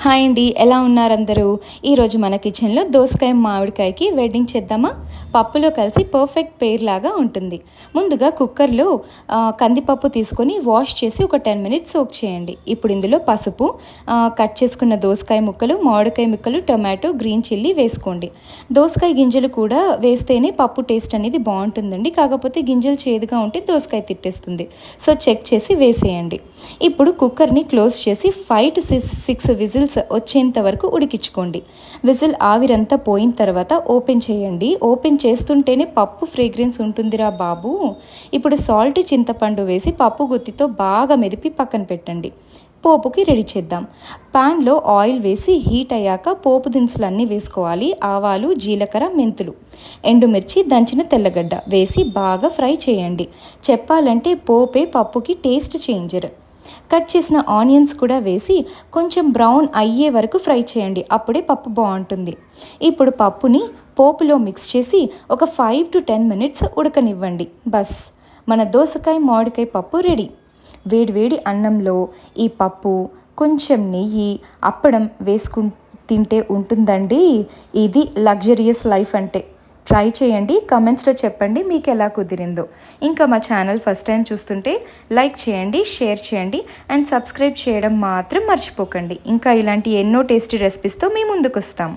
Hi అండి, ఎలా ఉన్నారు అందరూ? ఈరోజు మన కిచెన్లో దోసకాయ మామిడికాయకి వెడ్డింగ్ చేద్దామా? పప్పులో కలిసి పర్ఫెక్ట్ పేర్ లాగా ఉంటుంది. ముందుగా కుక్కర్లో కందిపప్పు తీసుకొని వాష్ చేసి ఒక 10 మినిట్స్ సోక్ చేయండి. ఇప్పుడు ఇందులో పసుపు, కట్ చేసుకున్న దోసకాయ ముక్కలు, మామిడికాయ ముక్కలు, టొమాటో, గ్రీన్ చిల్లీ వేసుకోండి. దోసకాయ గింజలు కూడా వేస్తేనే పప్పు టేస్ట్ అనేది బాగుంటుందండి. కాకపోతే గింజలు చేదుగా ఉంటే దోసకాయ తిట్టేస్తుంది. సో చెక్ చేసి వేసేయండి. ఇప్పుడు కుక్కర్ని క్లోజ్ చేసి 5 to 6 విజిల్స్ వచ్చేంత వరకు ఉడికించుకోండి. విజిల్ ఆవిరంతా పోయిన తర్వాత ఓపెన్ చేయండి. ఓపెన్ చేస్తుంటేనే పప్పు ఫ్రేగ్రెన్స్ ఉంటుందిరా బాబు. ఇప్పుడు సాల్ట్, చింతపండు వేసి పప్పు గుత్తితో బాగా మెదిపి పక్కన పెట్టండి. పోపుకి రెడీ చేద్దాం. ప్యాన్లో ఆయిల్ వేసి హీట్ అయ్యాక పోపు దినుసులు అన్నీ వేసుకోవాలి. ఆవాలు, జీలకర్ర, మెంతులు, ఎండుమిర్చి, దంచిన తెల్లగడ్డ వేసి బాగా ఫ్రై చేయండి. చెప్పాలంటే పోపే పప్పుకి టేస్ట్ చేంజర్. కట్ చేసిన ఆనియన్స్ కూడా వేసి కొంచెం బ్రౌన్ అయ్యే వరకు ఫ్రై చేయండి. అప్పుడే పప్పు బాగుంటుంది. ఇప్పుడు పప్పుని పోపులో మిక్స్ చేసి ఒక 5 to 10 మినిట్స్ ఉడకనివ్వండి. బస్, మన దోసకాయ మామిడికాయ పప్పు రెడీ. వేడివేడి అన్నంలో ఈ పప్పు, కొంచెం నెయ్యి, అప్పడం వేసుకుని తింటే ఉంటుందండి. ఇది లగ్జరియస్ లైఫ్ అంటే. ట్రై చేయండి, కమెంట్స్లో చెప్పండి మీకు ఎలా కుదిరిందో. ఇంకా మా ఛానల్ ఫస్ట్ టైం చూస్తుంటే లైక్ చేయండి, షేర్ చేయండి అండ్ సబ్స్క్రైబ్ చేయడం మాత్రం మర్చిపోకండి. ఇంకా ఇలాంటి ఎన్నో టేస్టీ రెసిపీస్తో మీ ముందుకు వస్తాం.